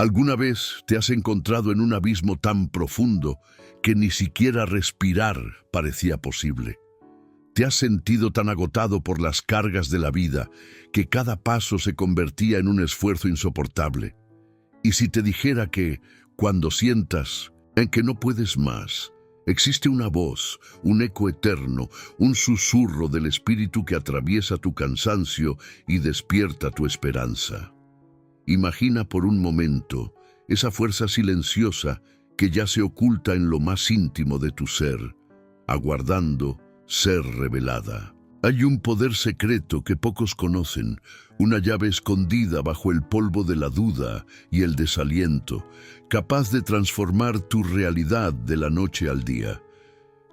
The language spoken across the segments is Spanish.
¿Alguna vez te has encontrado en un abismo tan profundo que ni siquiera respirar parecía posible? ¿Te has sentido tan agotado por las cargas de la vida que cada paso se convertía en un esfuerzo insoportable? Y si te dijera que, cuando sientas en que no puedes más, existe una voz, un eco eterno, un susurro del espíritu que atraviesa tu cansancio y despierta tu esperanza. Imagina por un momento esa fuerza silenciosa que ya se oculta en lo más íntimo de tu ser, aguardando ser revelada. Hay un poder secreto que pocos conocen, una llave escondida bajo el polvo de la duda y el desaliento, capaz de transformar tu realidad de la noche al día.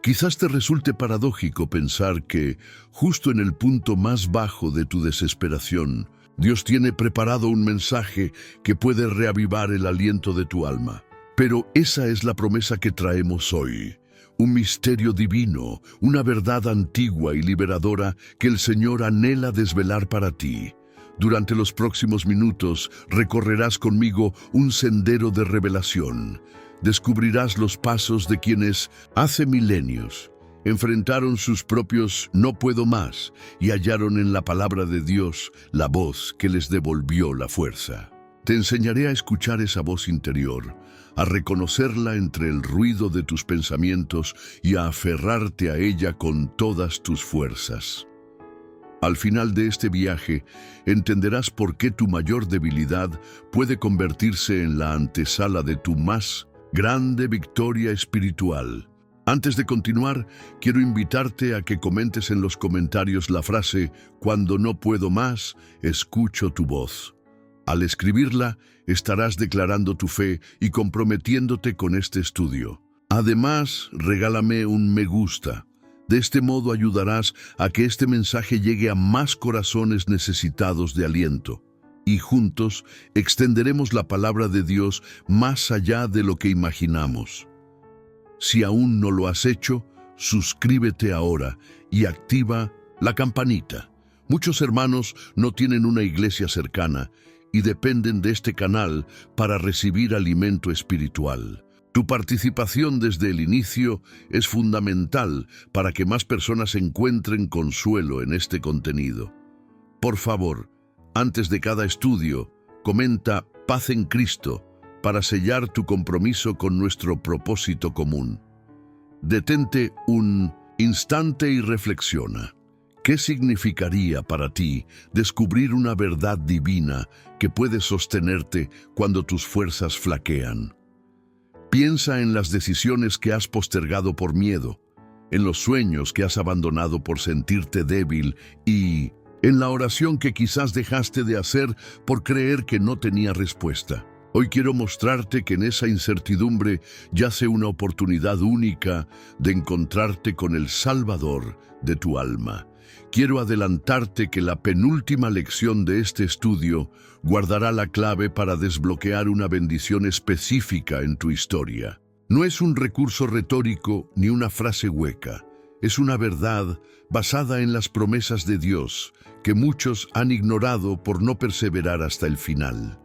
Quizás te resulte paradójico pensar que, justo en el punto más bajo de tu desesperación, Dios tiene preparado un mensaje que puede reavivar el aliento de tu alma. Pero esa es la promesa que traemos hoy. Un misterio divino, una verdad antigua y liberadora que el Señor anhela desvelar para ti. Durante los próximos minutos recorrerás conmigo un sendero de revelación. Descubrirás los pasos de quienes, hace milenios, enfrentaron sus propios "no puedo más" y hallaron en la palabra de Dios la voz que les devolvió la fuerza. Te enseñaré a escuchar esa voz interior, a reconocerla entre el ruido de tus pensamientos y a aferrarte a ella con todas tus fuerzas. Al final de este viaje, entenderás por qué tu mayor debilidad puede convertirse en la antesala de tu más grande victoria espiritual. Antes de continuar, quiero invitarte a que comentes en los comentarios la frase "Cuando no puedo más, escucho tu voz". Al escribirla, estarás declarando tu fe y comprometiéndote con este estudio. Además, regálame un me gusta. De este modo ayudarás a que este mensaje llegue a más corazones necesitados de aliento. Y juntos extenderemos la palabra de Dios más allá de lo que imaginamos. Si aún no lo has hecho, suscríbete ahora y activa la campanita. Muchos hermanos no tienen una iglesia cercana y dependen de este canal para recibir alimento espiritual. Tu participación desde el inicio es fundamental para que más personas encuentren consuelo en este contenido. Por favor, antes de cada estudio, comenta "Paz en Cristo" para sellar tu compromiso con nuestro propósito común. Detente un instante y reflexiona. ¿Qué significaría para ti descubrir una verdad divina que puede sostenerte cuando tus fuerzas flaquean? Piensa en las decisiones que has postergado por miedo, en los sueños que has abandonado por sentirte débil y en la oración que quizás dejaste de hacer por creer que no tenía respuesta. Hoy quiero mostrarte que en esa incertidumbre yace una oportunidad única de encontrarte con el Salvador de tu alma. Quiero adelantarte que la penúltima lección de este estudio guardará la clave para desbloquear una bendición específica en tu historia. No es un recurso retórico ni una frase hueca. Es una verdad basada en las promesas de Dios que muchos han ignorado por no perseverar hasta el final.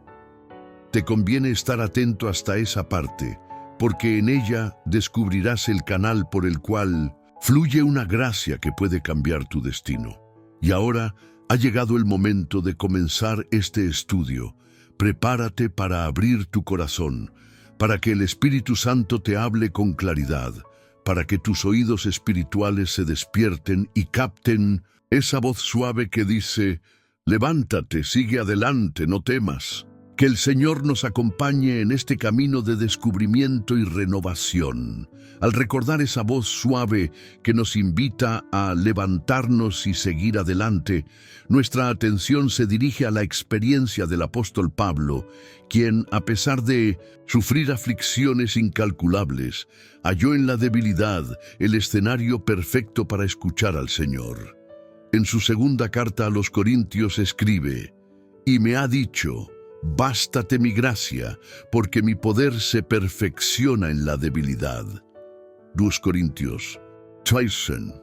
Te conviene estar atento hasta esa parte, porque en ella descubrirás el canal por el cual fluye una gracia que puede cambiar tu destino. Y ahora ha llegado el momento de comenzar este estudio. Prepárate para abrir tu corazón, para que el Espíritu Santo te hable con claridad, para que tus oídos espirituales se despierten y capten esa voz suave que dice: "Levántate, sigue adelante, no temas". Que el Señor nos acompañe en este camino de descubrimiento y renovación. Al recordar esa voz suave que nos invita a levantarnos y seguir adelante, nuestra atención se dirige a la experiencia del apóstol Pablo, quien, a pesar de sufrir aflicciones incalculables, halló en la debilidad el escenario perfecto para escuchar al Señor. En su segunda carta a los Corintios escribe: "Y me ha dicho: bástate mi gracia, porque mi poder se perfecciona en la debilidad". 2 Corintios 13.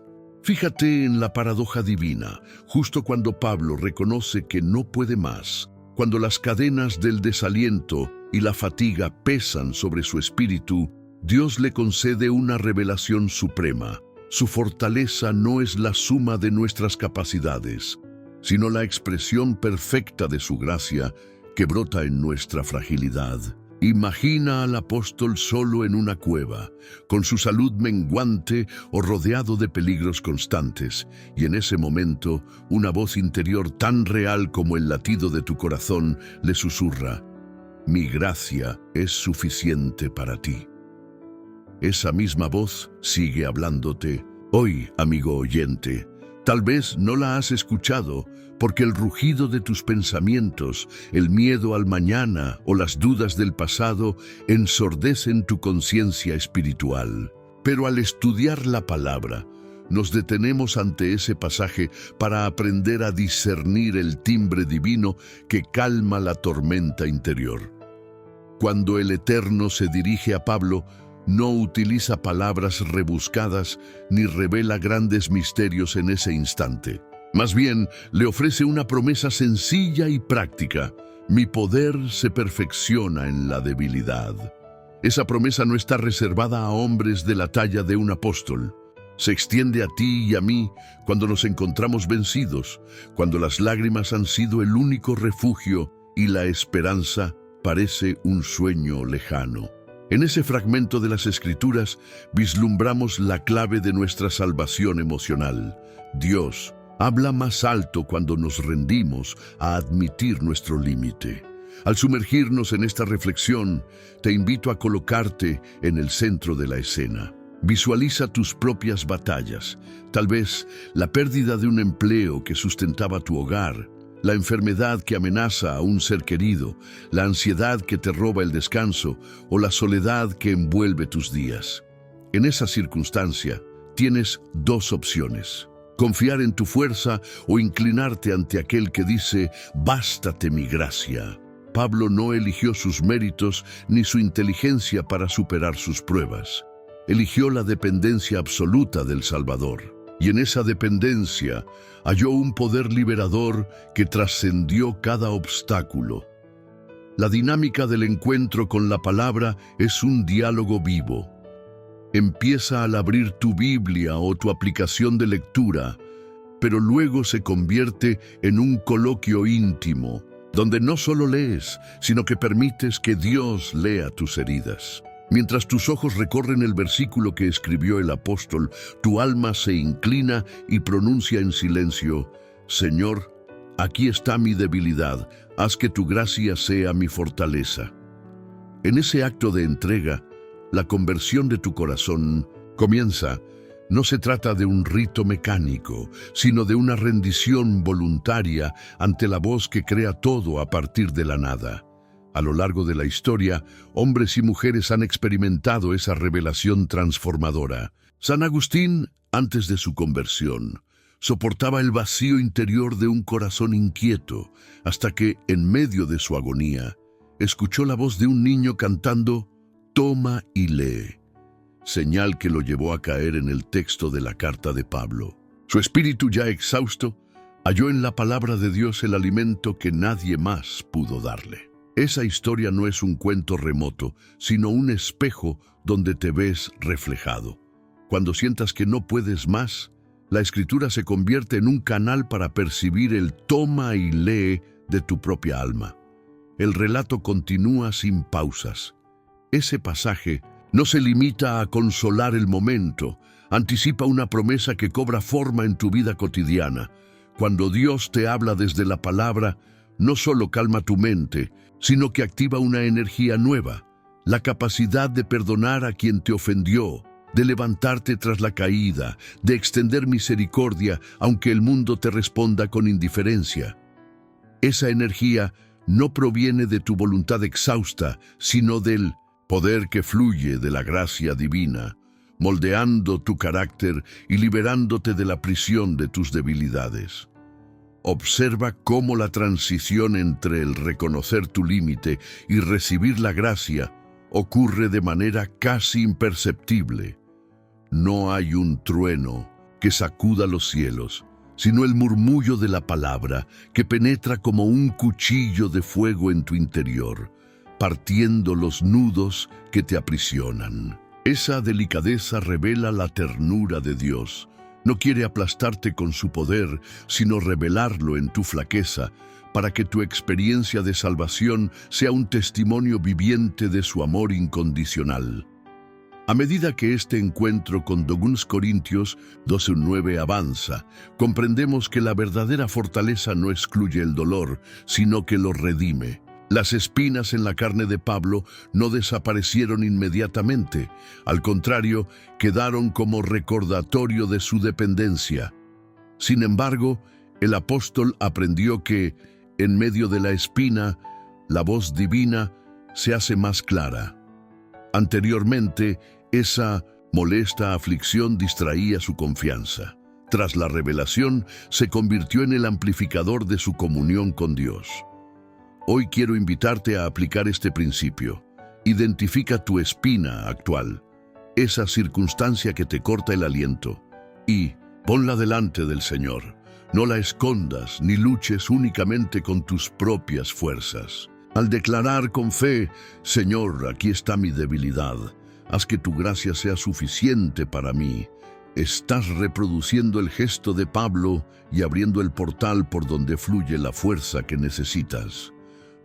Fíjate en la paradoja divina, justo cuando Pablo reconoce que no puede más, cuando las cadenas del desaliento y la fatiga pesan sobre su espíritu, Dios le concede una revelación suprema. Su fortaleza no es la suma de nuestras capacidades, sino la expresión perfecta de su gracia que brota en nuestra fragilidad. Imagina al apóstol solo en una cueva, con su salud menguante o rodeado de peligros constantes, y en ese momento una voz interior tan real como el latido de tu corazón le susurra: «Mi gracia es suficiente para ti». Esa misma voz sigue hablándote hoy, amigo oyente. Tal vez no la has escuchado porque el rugido de tus pensamientos, el miedo al mañana o las dudas del pasado ensordecen tu conciencia espiritual. Pero al estudiar la palabra, nos detenemos ante ese pasaje para aprender a discernir el timbre divino que calma la tormenta interior. Cuando el Eterno se dirige a Pablo, no utiliza palabras rebuscadas ni revela grandes misterios en ese instante. Más bien, le ofrece una promesa sencilla y práctica: mi poder se perfecciona en la debilidad. Esa promesa no está reservada a hombres de la talla de un apóstol. Se extiende a ti y a mí cuando nos encontramos vencidos, cuando las lágrimas han sido el único refugio y la esperanza parece un sueño lejano. En ese fragmento de las Escrituras vislumbramos la clave de nuestra salvación emocional. Dios habla más alto cuando nos rendimos a admitir nuestro límite. Al sumergirnos en esta reflexión, te invito a colocarte en el centro de la escena. Visualiza tus propias batallas, tal vez la pérdida de un empleo que sustentaba tu hogar, la enfermedad que amenaza a un ser querido, la ansiedad que te roba el descanso o la soledad que envuelve tus días. En esa circunstancia, tienes dos opciones: confiar en tu fuerza o inclinarte ante aquel que dice: «Bástate mi gracia». Pablo no eligió sus méritos ni su inteligencia para superar sus pruebas. Eligió la dependencia absoluta del Salvador. Y en esa dependencia halló un poder liberador que trascendió cada obstáculo. La dinámica del encuentro con la palabra es un diálogo vivo. Empieza al abrir tu Biblia o tu aplicación de lectura, pero luego se convierte en un coloquio íntimo, donde no solo lees, sino que permites que Dios lea tus heridas. Mientras tus ojos recorren el versículo que escribió el apóstol, tu alma se inclina y pronuncia en silencio: «Señor, aquí está mi debilidad, haz que tu gracia sea mi fortaleza». En ese acto de entrega, la conversión de tu corazón comienza. No se trata de un rito mecánico, sino de una rendición voluntaria ante la voz que crea todo a partir de la nada. A lo largo de la historia, hombres y mujeres han experimentado esa revelación transformadora. San Agustín, antes de su conversión, soportaba el vacío interior de un corazón inquieto, hasta que, en medio de su agonía, escuchó la voz de un niño cantando: «Toma y lee», señal que lo llevó a caer en el texto de la carta de Pablo. Su espíritu ya exhausto, halló en la palabra de Dios el alimento que nadie más pudo darle. Esa historia no es un cuento remoto, sino un espejo donde te ves reflejado. Cuando sientas que no puedes más, la Escritura se convierte en un canal para percibir el toma y lee de tu propia alma. El relato continúa sin pausas. Ese pasaje no se limita a consolar el momento, anticipa una promesa que cobra forma en tu vida cotidiana. Cuando Dios te habla desde la palabra, no solo calma tu mente, sino que activa una energía nueva, la capacidad de perdonar a quien te ofendió, de levantarte tras la caída, de extender misericordia aunque el mundo te responda con indiferencia. Esa energía no proviene de tu voluntad exhausta, sino del poder que fluye de la gracia divina, moldeando tu carácter y liberándote de la prisión de tus debilidades. Observa cómo la transición entre el reconocer tu límite y recibir la gracia ocurre de manera casi imperceptible. No hay un trueno que sacuda los cielos, sino el murmullo de la palabra que penetra como un cuchillo de fuego en tu interior. partiendo los nudos que te aprisionan. Esa delicadeza revela la ternura de Dios. No quiere aplastarte con su poder, sino revelarlo en tu flaqueza, para que tu experiencia de salvación sea un testimonio viviente de su amor incondicional. A medida que este encuentro con 2 Corintios 12:9 avanza, comprendemos que la verdadera fortaleza no excluye el dolor, sino que lo redime. Las espinas en la carne de Pablo no desaparecieron inmediatamente, al contrario, quedaron como recordatorio de su dependencia. Sin embargo, el apóstol aprendió que, en medio de la espina, la voz divina se hace más clara. Anteriormente, esa molesta aflicción distraía su confianza. Tras la revelación, se convirtió en el amplificador de su comunión con Dios. Hoy quiero invitarte a aplicar este principio. Identifica tu espina actual, esa circunstancia que te corta el aliento, y ponla delante del Señor. No la escondas ni luches únicamente con tus propias fuerzas. Al declarar con fe, Señor, aquí está mi debilidad, haz que tu gracia sea suficiente para mí, estás reproduciendo el gesto de Pablo y abriendo el portal por donde fluye la fuerza que necesitas.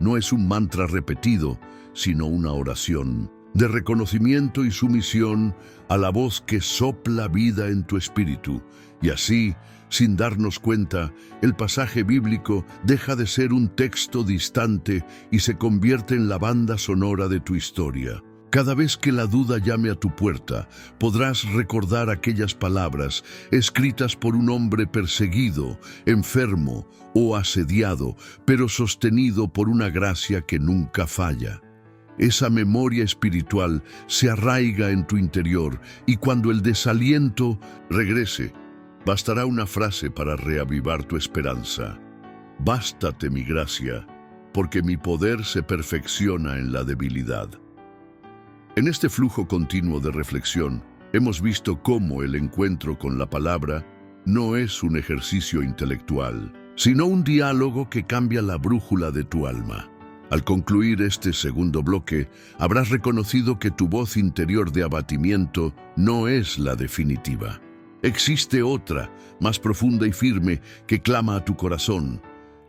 No es un mantra repetido, sino una oración de reconocimiento y sumisión a la voz que sopla vida en tu espíritu. Y así, sin darnos cuenta, el pasaje bíblico deja de ser un texto distante y se convierte en la banda sonora de tu historia. Cada vez que la duda llame a tu puerta, podrás recordar aquellas palabras escritas por un hombre perseguido, enfermo o asediado, pero sostenido por una gracia que nunca falla. Esa memoria espiritual se arraiga en tu interior y cuando el desaliento regrese, bastará una frase para reavivar tu esperanza. Bástate mi gracia, porque mi poder se perfecciona en la debilidad. En este flujo continuo de reflexión, hemos visto cómo el encuentro con la palabra no es un ejercicio intelectual, sino un diálogo que cambia la brújula de tu alma. Al concluir este segundo bloque, habrás reconocido que tu voz interior de abatimiento no es la definitiva. Existe otra, más profunda y firme, que clama a tu corazón,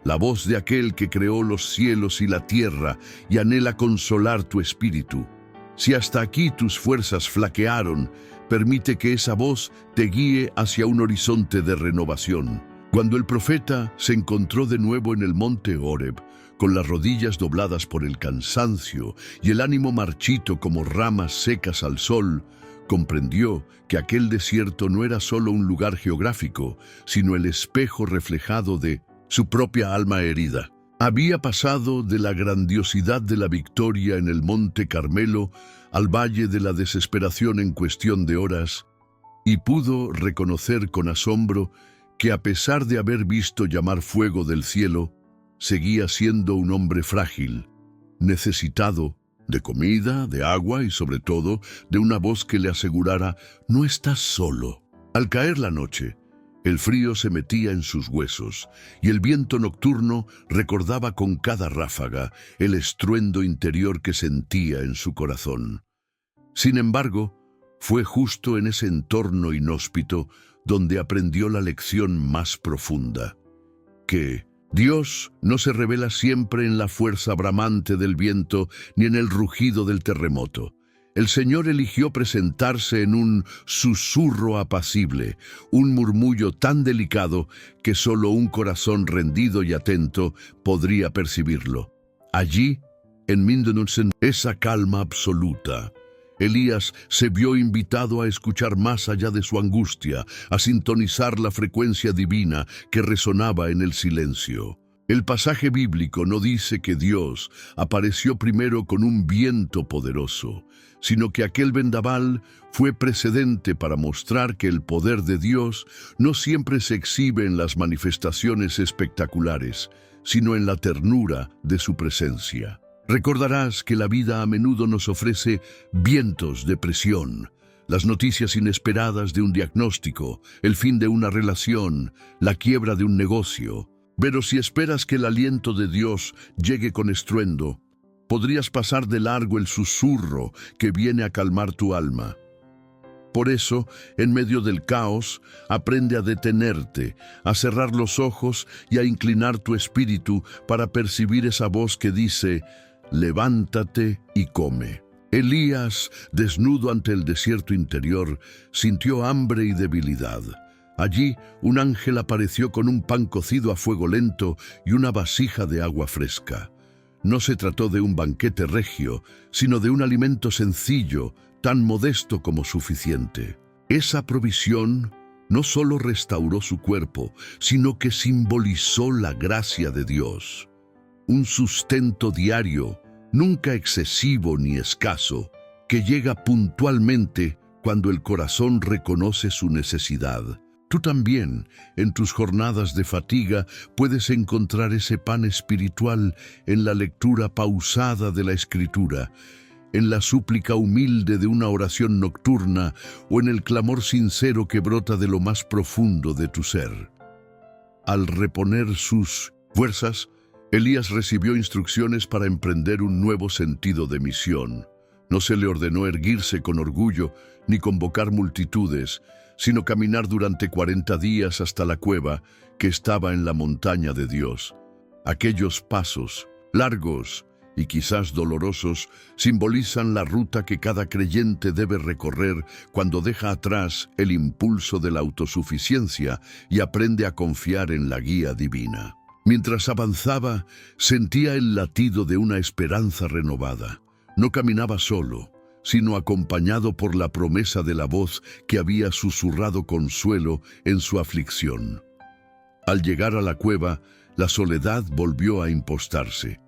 la voz de aquel que creó los cielos y la tierra y anhela consolar tu espíritu. Si hasta aquí tus fuerzas flaquearon, permite que esa voz te guíe hacia un horizonte de renovación. Cuando el profeta se encontró de nuevo en el monte Horeb, con las rodillas dobladas por el cansancio y el ánimo marchito como ramas secas al sol, comprendió que aquel desierto no era solo un lugar geográfico, sino el espejo reflejado de su propia alma herida. Había pasado de la grandiosidad de la victoria en el Monte Carmelo al valle de la desesperación en cuestión de horas, y pudo reconocer con asombro que a pesar de haber visto llamar fuego del cielo, seguía siendo un hombre frágil, necesitado de comida, de agua y sobre todo de una voz que le asegurara: no estás solo. Al caer la noche, el frío se metía en sus huesos y el viento nocturno recordaba con cada ráfaga el estruendo interior que sentía en su corazón. Sin embargo, fue justo en ese entorno inhóspito donde aprendió la lección más profunda, que Dios no se revela siempre en la fuerza bramante del viento ni en el rugido del terremoto. El Señor eligió presentarse en un susurro apacible, un murmullo tan delicado que solo un corazón rendido y atento podría percibirlo. Allí, en Mindenutsen, esa calma absoluta, Elías se vio invitado a escuchar más allá de su angustia, a sintonizar la frecuencia divina que resonaba en el silencio. El pasaje bíblico no dice que Dios apareció primero con un viento poderoso, sino que aquel vendaval fue precedente para mostrar que el poder de Dios no siempre se exhibe en las manifestaciones espectaculares, sino en la ternura de su presencia. Recordarás que la vida a menudo nos ofrece vientos de presión, las noticias inesperadas de un diagnóstico, el fin de una relación, la quiebra de un negocio. Pero si esperas que el aliento de Dios llegue con estruendo, podrías pasar de largo el susurro que viene a calmar tu alma. Por eso, en medio del caos, aprende a detenerte, a cerrar los ojos y a inclinar tu espíritu para percibir esa voz que dice: levántate y come. Elías, desnudo ante el desierto interior, sintió hambre y debilidad. Allí, un ángel apareció con un pan cocido a fuego lento y una vasija de agua fresca. No se trató de un banquete regio, sino de un alimento sencillo, tan modesto como suficiente. Esa provisión no solo restauró su cuerpo, sino que simbolizó la gracia de Dios. Un sustento diario, nunca excesivo ni escaso, que llega puntualmente cuando el corazón reconoce su necesidad. Tú también, en tus jornadas de fatiga, puedes encontrar ese pan espiritual en la lectura pausada de la Escritura, en la súplica humilde de una oración nocturna o en el clamor sincero que brota de lo más profundo de tu ser. Al reponer sus fuerzas, Elías recibió instrucciones para emprender un nuevo sentido de misión. No se le ordenó erguirse con orgullo ni convocar multitudes, sino caminar durante 40 días hasta la cueva que estaba en la montaña de Dios. Aquellos pasos, largos y quizás dolorosos, simbolizan la ruta que cada creyente debe recorrer cuando deja atrás el impulso de la autosuficiencia y aprende a confiar en la guía divina. Mientras avanzaba, sentía el latido de una esperanza renovada. No caminaba solo, sino acompañado por la promesa de la voz que había susurrado consuelo en su aflicción. Al llegar a la cueva, la soledad volvió a impostarse.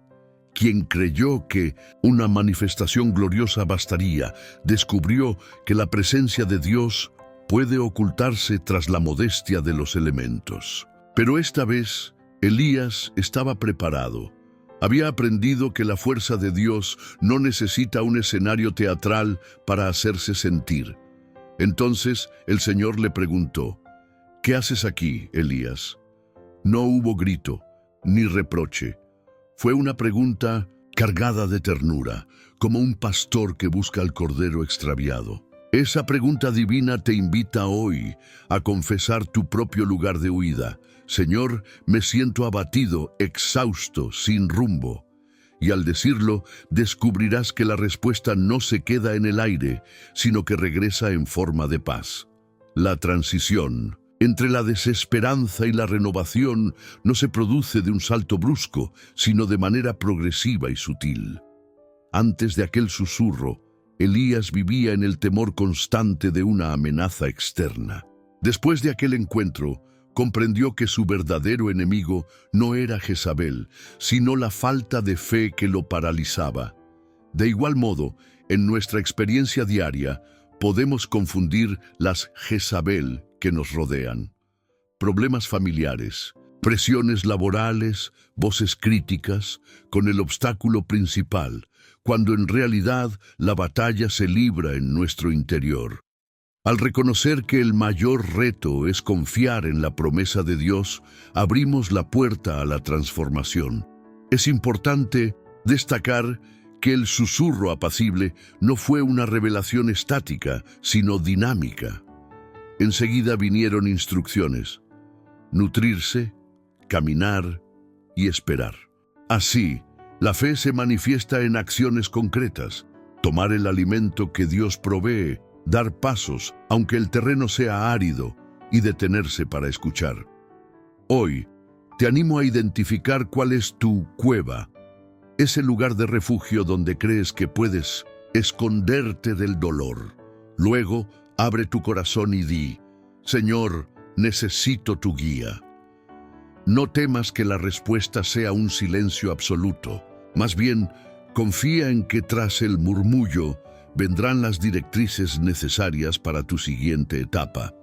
Quien creyó que una manifestación gloriosa bastaría, descubrió que la presencia de Dios puede ocultarse tras la modestia de los elementos. Pero esta vez, Elías estaba preparado. Había aprendido que la fuerza de Dios no necesita un escenario teatral para hacerse sentir. Entonces el Señor le preguntó: ¿qué haces aquí, Elías? No hubo grito, ni reproche. Fue una pregunta cargada de ternura, como un pastor que busca al cordero extraviado. Esa pregunta divina te invita hoy a confesar tu propio lugar de huida. Señor, me siento abatido, exhausto, sin rumbo. Y al decirlo, descubrirás que la respuesta no se queda en el aire, sino que regresa en forma de paz. La transición entre la desesperanza y la renovación no se produce de un salto brusco, sino de manera progresiva y sutil. Antes de aquel susurro, Elías vivía en el temor constante de una amenaza externa. Después de aquel encuentro, comprendió que su verdadero enemigo no era Jezabel, sino la falta de fe que lo paralizaba. De igual modo, en nuestra experiencia diaria, podemos confundir las Jezabel que nos rodean. Problemas familiares, presiones laborales, voces críticas, con el obstáculo principal, cuando en realidad la batalla se libra en nuestro interior. Al reconocer que el mayor reto es confiar en la promesa de Dios, abrimos la puerta a la transformación. Es importante destacar que el susurro apacible no fue una revelación estática, sino dinámica. Enseguida vinieron instrucciones: nutrirse, caminar y esperar. Así, la fe se manifiesta en acciones concretas: tomar el alimento que Dios provee, dar pasos, aunque el terreno sea árido, y detenerse para escuchar. Hoy, te animo a identificar cuál es tu cueva, ese lugar de refugio donde crees que puedes esconderte del dolor. Luego, abre tu corazón y di: Señor, necesito tu guía. No temas que la respuesta sea un silencio absoluto. Más bien, confía en que tras el murmullo vendrán las directrices necesarias para tu siguiente etapa.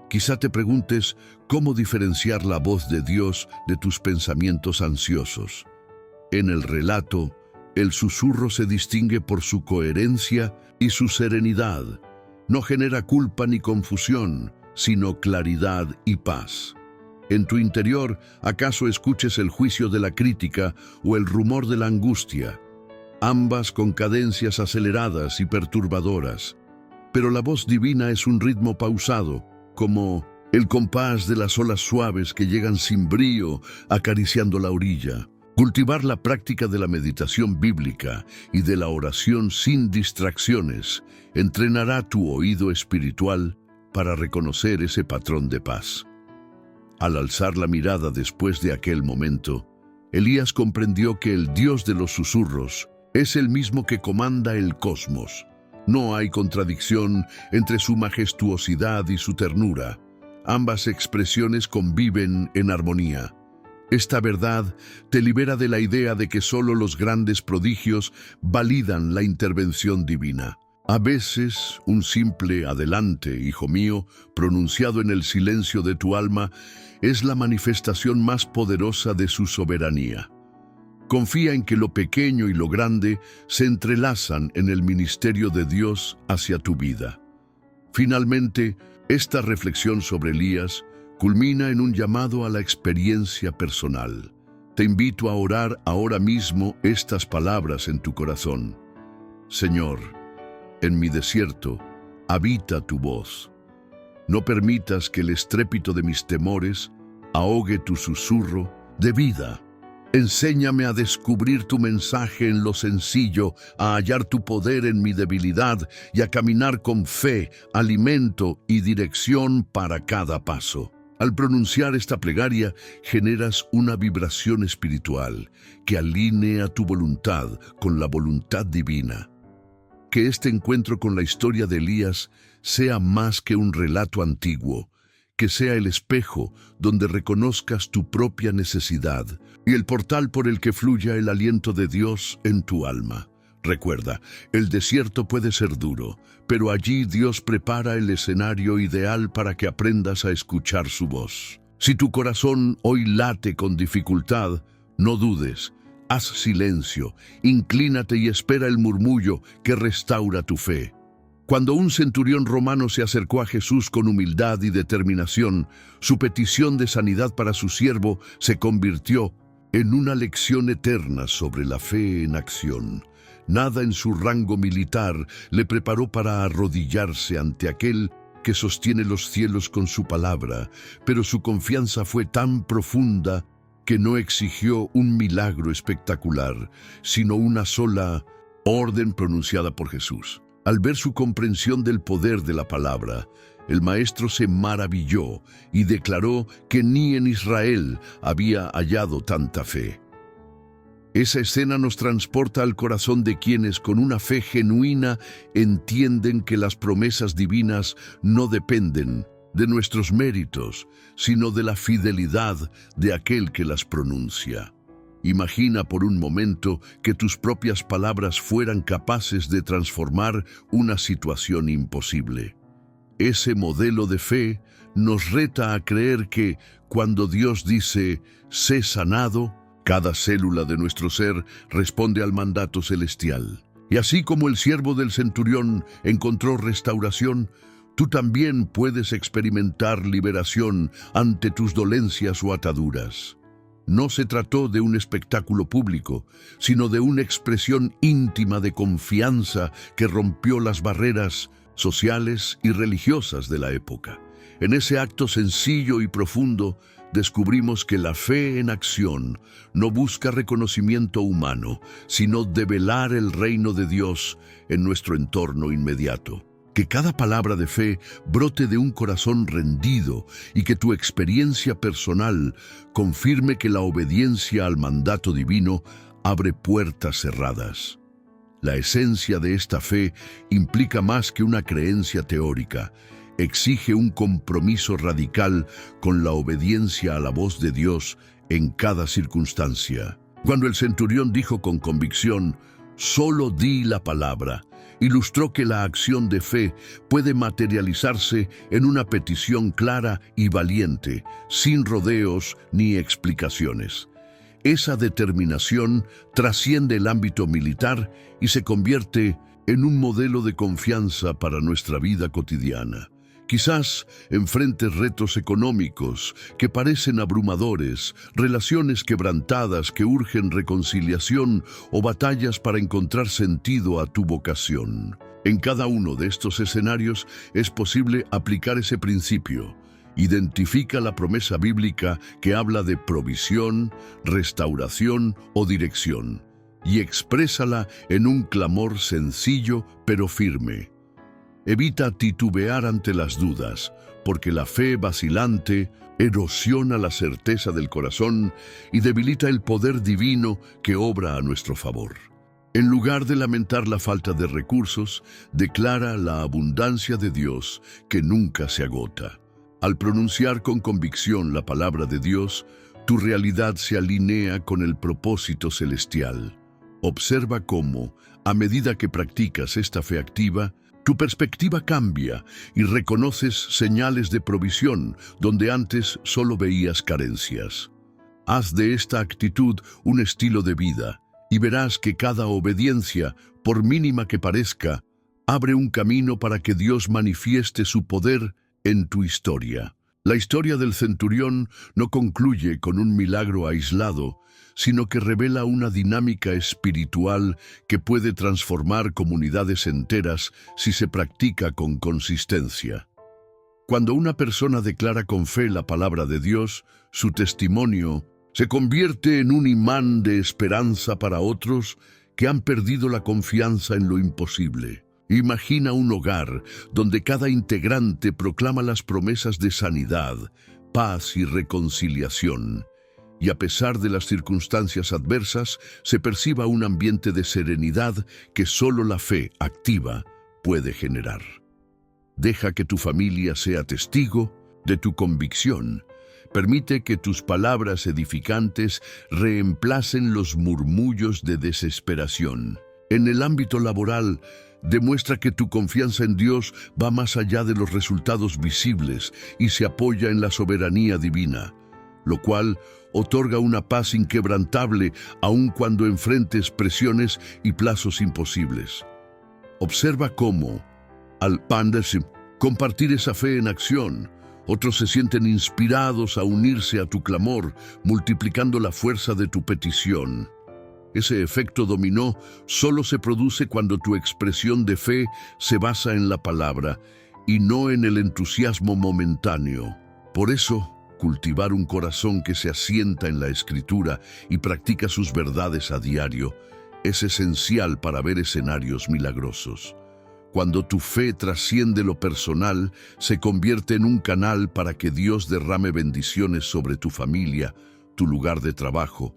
Quizá te preguntes cómo diferenciar la voz de Dios de tus pensamientos ansiosos. En el relato, el susurro se distingue por su coherencia y su serenidad. No genera culpa ni confusión, sino claridad y paz. En tu interior, ¿acaso escuches el juicio de la crítica o el rumor de la angustia? ambas con cadencias aceleradas y perturbadoras. Pero la voz divina es un ritmo pausado, como el compás de las olas suaves que llegan sin brío acariciando la orilla. Cultivar la práctica de la meditación bíblica y de la oración sin distracciones entrenará tu oído espiritual para reconocer ese patrón de paz. Al alzar la mirada después de aquel momento, Elías comprendió que el Dios de los susurros es el mismo que comanda el cosmos. No hay contradicción entre su majestuosidad y su ternura. Ambas expresiones conviven en armonía. Esta verdad te libera de la idea de que solo los grandes prodigios validan la intervención divina. A veces, un simple "adelante, hijo mío", pronunciado en el silencio de tu alma, es la manifestación más poderosa de su soberanía. Confía en que lo pequeño y lo grande se entrelazan en el ministerio de Dios hacia tu vida. Finalmente, esta reflexión sobre Elías culmina en un llamado a la experiencia personal. Te invito a orar ahora mismo estas palabras en tu corazón. Señor, en mi desierto, habita tu voz. No permitas que el estrépito de mis temores ahogue tu susurro de vida. Enséñame a descubrir tu mensaje en lo sencillo, a hallar tu poder en mi debilidad y a caminar con fe, alimento y dirección para cada paso. Al pronunciar esta plegaria, generas una vibración espiritual que alinea tu voluntad con la voluntad divina. Que este encuentro con la historia de Elías sea más que un relato antiguo, que sea el espejo donde reconozcas tu propia necesidad y el portal por el que fluya el aliento de Dios en tu alma. Recuerda, el desierto puede ser duro, pero allí Dios prepara el escenario ideal para que aprendas a escuchar su voz. Si tu corazón hoy late con dificultad, no dudes, haz silencio, inclínate y espera el murmullo que restaura tu fe. Cuando un centurión romano se acercó a Jesús con humildad y determinación, su petición de sanidad para su siervo se convirtió en una lección eterna sobre la fe en acción. Nada en su rango militar le preparó para arrodillarse ante aquel que sostiene los cielos con su palabra, pero su confianza fue tan profunda que no exigió un milagro espectacular, sino una sola orden pronunciada por Jesús. Al ver su comprensión del poder de la palabra, el maestro se maravilló y declaró que ni en Israel había hallado tanta fe. Esa escena nos transporta al corazón de quienes con una fe genuina entienden que las promesas divinas no dependen de nuestros méritos, sino de la fidelidad de aquel que las pronuncia. Imagina por un momento que tus propias palabras fueran capaces de transformar una situación imposible. Ese modelo de fe nos reta a creer que, cuando Dios dice, sé sanado, cada célula de nuestro ser responde al mandato celestial. Y así como el siervo del centurión encontró restauración, tú también puedes experimentar liberación ante tus dolencias o ataduras. No se trató de un espectáculo público, sino de una expresión íntima de confianza que rompió las barreras sociales y religiosas de la época. En ese acto sencillo y profundo, descubrimos que la fe en acción no busca reconocimiento humano, sino develar el reino de Dios en nuestro entorno inmediato. Que cada palabra de fe brote de un corazón rendido y que tu experiencia personal confirme que la obediencia al mandato divino abre puertas cerradas. La esencia de esta fe implica más que una creencia teórica. Exige un compromiso radical con la obediencia a la voz de Dios en cada circunstancia. Cuando el centurión dijo con convicción, «Solo di la palabra», ilustró que la acción de fe puede materializarse en una petición clara y valiente, sin rodeos ni explicaciones. Esa determinación trasciende el ámbito militar y se convierte en un modelo de confianza para nuestra vida cotidiana. Quizás enfrentes retos económicos que parecen abrumadores, relaciones quebrantadas que urgen reconciliación o batallas para encontrar sentido a tu vocación. En cada uno de estos escenarios es posible aplicar ese principio. Identifica la promesa bíblica que habla de provisión, restauración o dirección, y exprésala en un clamor sencillo pero firme. Evita titubear ante las dudas, porque la fe vacilante erosiona la certeza del corazón y debilita el poder divino que obra a nuestro favor. En lugar de lamentar la falta de recursos, declara la abundancia de Dios que nunca se agota. Al pronunciar con convicción la palabra de Dios, tu realidad se alinea con el propósito celestial. Observa cómo, a medida que practicas esta fe activa, tu perspectiva cambia y reconoces señales de provisión donde antes solo veías carencias. Haz de esta actitud un estilo de vida y verás que cada obediencia, por mínima que parezca, abre un camino para que Dios manifieste su poder en tu historia. La historia del centurión no concluye con un milagro aislado, sino que revela una dinámica espiritual que puede transformar comunidades enteras si se practica con consistencia. Cuando una persona declara con fe la palabra de Dios, su testimonio se convierte en un imán de esperanza para otros que han perdido la confianza en lo imposible. Imagina un hogar donde cada integrante proclama las promesas de sanidad, paz y reconciliación, y a pesar de las circunstancias adversas, se perciba un ambiente de serenidad que solo la fe activa puede generar. Deja que tu familia sea testigo de tu convicción. Permite que tus palabras edificantes reemplacen los murmullos de desesperación. En el ámbito laboral, demuestra que tu confianza en Dios va más allá de los resultados visibles y se apoya en la soberanía divina, lo cual otorga una paz inquebrantable aun cuando enfrentes presiones y plazos imposibles. Observa cómo, al compartir esa fe en acción, otros se sienten inspirados a unirse a tu clamor, multiplicando la fuerza de tu petición. Ese efecto dominó solo se produce cuando tu expresión de fe se basa en la palabra y no en el entusiasmo momentáneo. Por eso, cultivar un corazón que se asienta en la Escritura y practica sus verdades a diario es esencial para ver escenarios milagrosos. Cuando tu fe trasciende lo personal, se convierte en un canal para que Dios derrame bendiciones sobre tu familia, tu lugar de trabajo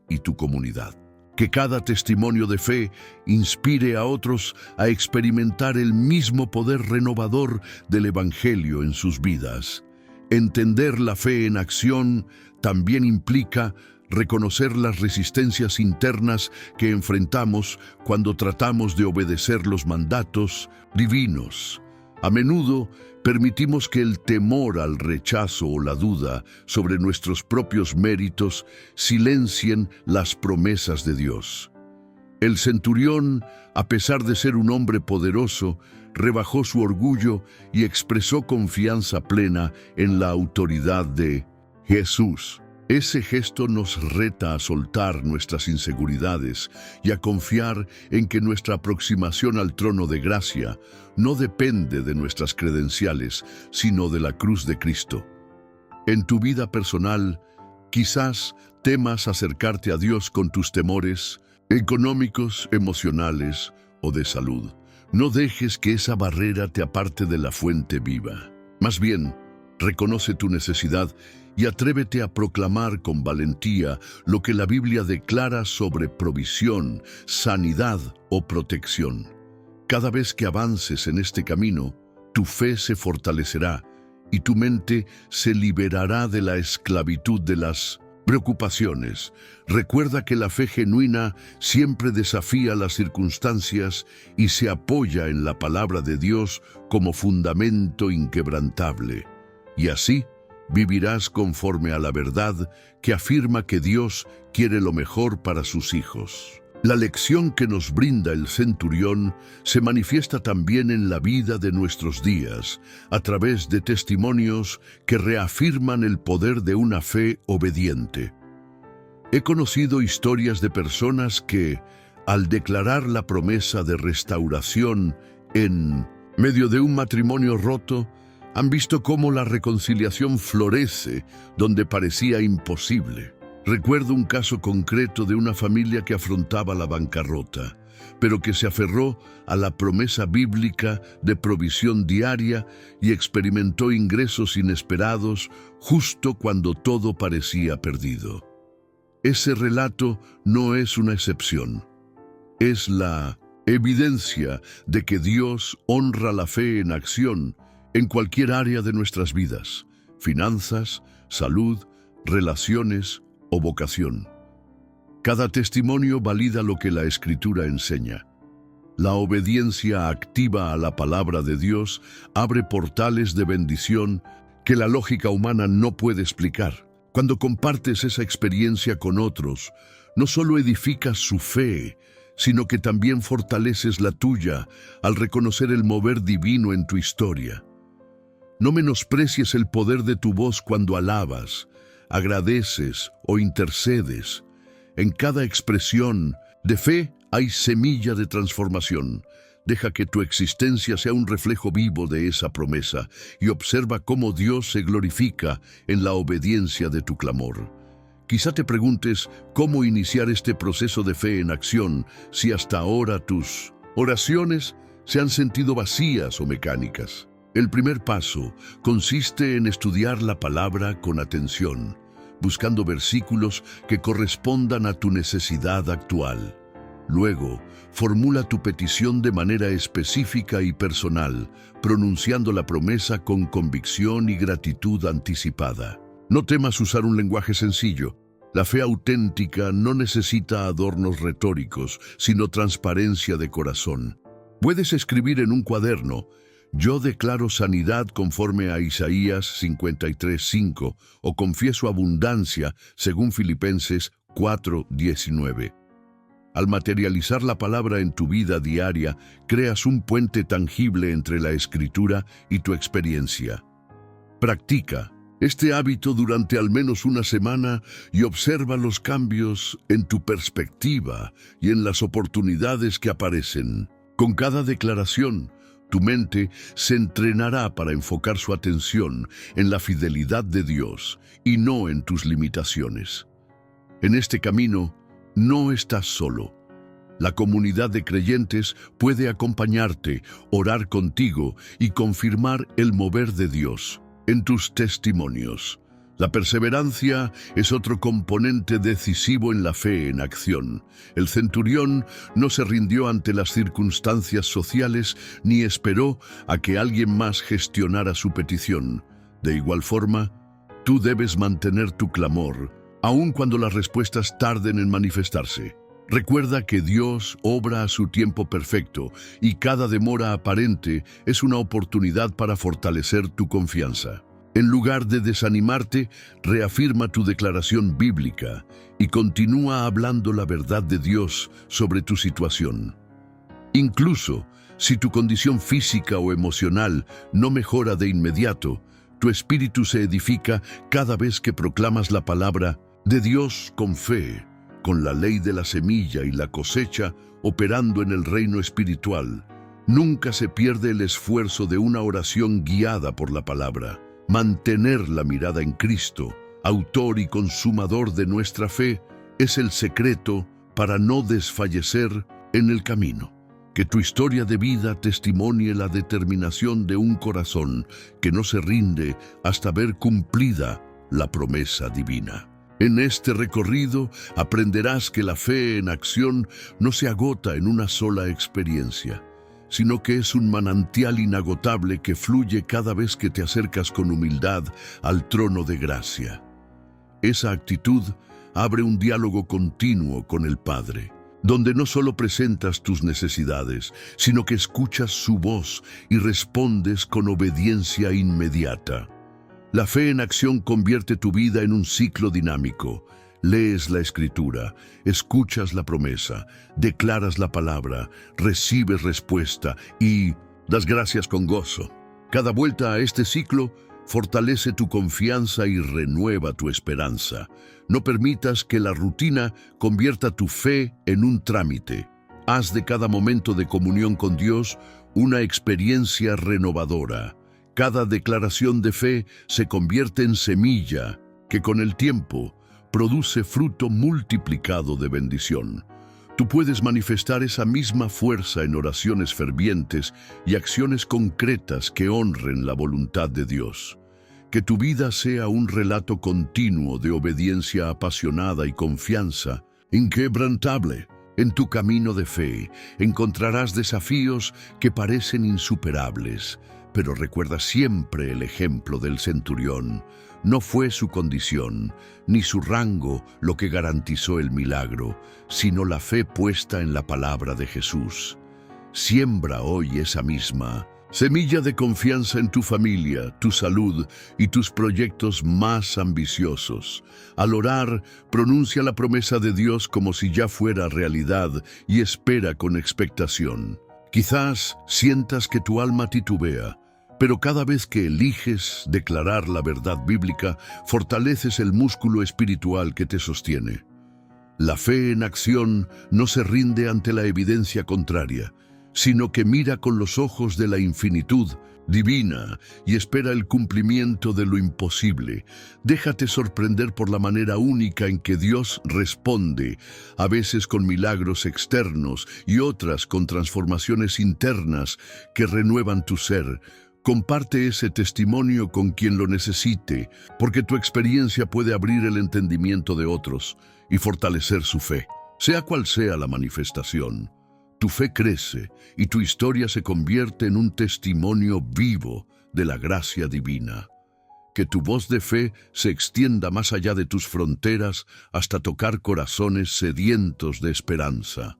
y tu comunidad. Que cada testimonio de fe inspire a otros a experimentar el mismo poder renovador del Evangelio en sus vidas. Entender la fe en acción también implica reconocer las resistencias internas que enfrentamos cuando tratamos de obedecer los mandatos divinos. A menudo permitimos que el temor al rechazo o la duda sobre nuestros propios méritos silencien las promesas de Dios. El centurión, a pesar de ser un hombre poderoso, rebajó su orgullo y expresó confianza plena en la autoridad de Jesús. Ese gesto nos reta a soltar nuestras inseguridades y a confiar en que nuestra aproximación al trono de gracia no depende de nuestras credenciales, sino de la cruz de Cristo. En tu vida personal, quizás temas acercarte a Dios con tus temores económicos, emocionales o de salud. No dejes que esa barrera te aparte de la fuente viva. Más bien, reconoce tu necesidad y atrévete a proclamar con valentía lo que la Biblia declara sobre provisión, sanidad o protección. Cada vez que avances en este camino, tu fe se fortalecerá y tu mente se liberará de la esclavitud de las preocupaciones. Recuerda que la fe genuina siempre desafía las circunstancias y se apoya en la palabra de Dios como fundamento inquebrantable. Y así, vivirás conforme a la verdad que afirma que Dios quiere lo mejor para sus hijos. La lección que nos brinda el centurión se manifiesta también en la vida de nuestros días, a través de testimonios que reafirman el poder de una fe obediente. He conocido historias de personas que, al declarar la promesa de restauración en medio de un matrimonio roto, han visto cómo la reconciliación florece donde parecía imposible. Recuerdo un caso concreto de una familia que afrontaba la bancarrota, pero que se aferró a la promesa bíblica de provisión diaria y experimentó ingresos inesperados justo cuando todo parecía perdido. Ese relato no es una excepción. Es la evidencia de que Dios honra la fe en acción en cualquier área de nuestras vidas: finanzas, salud, relaciones o vocación. Cada testimonio valida lo que la Escritura enseña. La obediencia activa a la palabra de Dios abre portales de bendición que la lógica humana no puede explicar. Cuando compartes esa experiencia con otros, no solo edificas su fe, sino que también fortaleces la tuya al reconocer el mover divino en tu historia. No menosprecies el poder de tu voz cuando alabas, agradeces o intercedes. En cada expresión de fe hay semilla de transformación. Deja que tu existencia sea un reflejo vivo de esa promesa y observa cómo Dios se glorifica en la obediencia de tu clamor. Quizá te preguntes cómo iniciar este proceso de fe en acción si hasta ahora tus oraciones se han sentido vacías o mecánicas. El primer paso consiste en estudiar la palabra con atención, buscando versículos que correspondan a tu necesidad actual. Luego, formula tu petición de manera específica y personal, pronunciando la promesa con convicción y gratitud anticipada. No temas usar un lenguaje sencillo. La fe auténtica no necesita adornos retóricos, sino transparencia de corazón. Puedes escribir en un cuaderno: yo declaro sanidad conforme a Isaías 53:5, o confieso abundancia según Filipenses 4:19. Al materializar la palabra en tu vida diaria, creas un puente tangible entre la Escritura y tu experiencia. Practica este hábito durante al menos una semana y observa los cambios en tu perspectiva y en las oportunidades que aparecen. Con cada declaración, tu mente se entrenará para enfocar su atención en la fidelidad de Dios y no en tus limitaciones. En este camino, no estás solo. La comunidad de creyentes puede acompañarte, orar contigo y confirmar el mover de Dios en tus testimonios. La perseverancia es otro componente decisivo en la fe en acción. El centurión no se rindió ante las circunstancias sociales ni esperó a que alguien más gestionara su petición. De igual forma, tú debes mantener tu clamor, aun cuando las respuestas tarden en manifestarse. Recuerda que Dios obra a su tiempo perfecto y cada demora aparente es una oportunidad para fortalecer tu confianza. En lugar de desanimarte, reafirma tu declaración bíblica y continúa hablando la verdad de Dios sobre tu situación. Incluso si tu condición física o emocional no mejora de inmediato, tu espíritu se edifica cada vez que proclamas la palabra de Dios con fe, con la ley de la semilla y la cosecha operando en el reino espiritual. Nunca se pierde el esfuerzo de una oración guiada por la palabra. Mantener la mirada en Cristo, autor y consumador de nuestra fe, es el secreto para no desfallecer en el camino. Que tu historia de vida testimonie la determinación de un corazón que no se rinde hasta ver cumplida la promesa divina. En este recorrido aprenderás que la fe en acción no se agota en una sola experiencia, sino que es un manantial inagotable que fluye cada vez que te acercas con humildad al trono de gracia. Esa actitud abre un diálogo continuo con el Padre, donde no solo presentas tus necesidades, sino que escuchas su voz y respondes con obediencia inmediata. La fe en acción convierte tu vida en un ciclo dinámico. Lees la Escritura, escuchas la promesa, declaras la palabra, recibes respuesta y das gracias con gozo. Cada vuelta a este ciclo fortalece tu confianza y renueva tu esperanza. No permitas que la rutina convierta tu fe en un trámite. Haz de cada momento de comunión con Dios una experiencia renovadora. Cada declaración de fe se convierte en semilla que con el tiempo produce fruto multiplicado de bendición. Tú puedes manifestar esa misma fuerza en oraciones fervientes y acciones concretas que honren la voluntad de Dios. Que tu vida sea un relato continuo de obediencia apasionada y confianza inquebrantable. En tu camino de fe encontrarás desafíos que parecen insuperables, pero recuerda siempre el ejemplo del centurión. No fue su condición, ni su rango lo que garantizó el milagro, sino la fe puesta en la palabra de Jesús. Siembra hoy esa misma semilla de confianza en tu familia, tu salud y tus proyectos más ambiciosos. Al orar, pronuncia la promesa de Dios como si ya fuera realidad y espera con expectación. Quizás sientas que tu alma titubea, pero cada vez que eliges declarar la verdad bíblica, fortaleces el músculo espiritual que te sostiene. La fe en acción no se rinde ante la evidencia contraria, sino que mira con los ojos de la infinitud divina y espera el cumplimiento de lo imposible. Déjate sorprender por la manera única en que Dios responde, a veces con milagros externos y otras con transformaciones internas que renuevan tu ser. Comparte ese testimonio con quien lo necesite, porque tu experiencia puede abrir el entendimiento de otros y fortalecer su fe. Sea cual sea la manifestación, tu fe crece y tu historia se convierte en un testimonio vivo de la gracia divina. Que tu voz de fe se extienda más allá de tus fronteras hasta tocar corazones sedientos de esperanza.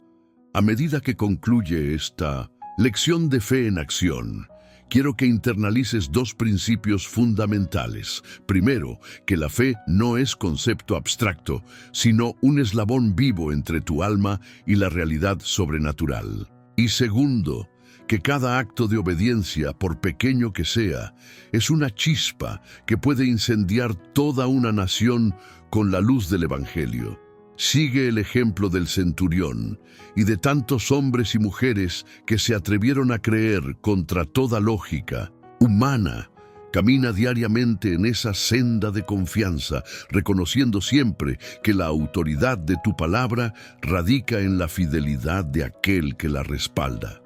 A medida que concluye esta lección de fe en acción, quiero que internalices dos principios fundamentales. Primero, que la fe no es concepto abstracto, sino un eslabón vivo entre tu alma y la realidad sobrenatural. Y segundo, que cada acto de obediencia, por pequeño que sea, es una chispa que puede incendiar toda una nación con la luz del Evangelio. Sigue el ejemplo del centurión y de tantos hombres y mujeres que se atrevieron a creer contra toda lógica humana. Camina diariamente en esa senda de confianza, reconociendo siempre que la autoridad de tu palabra radica en la fidelidad de aquel que la respalda.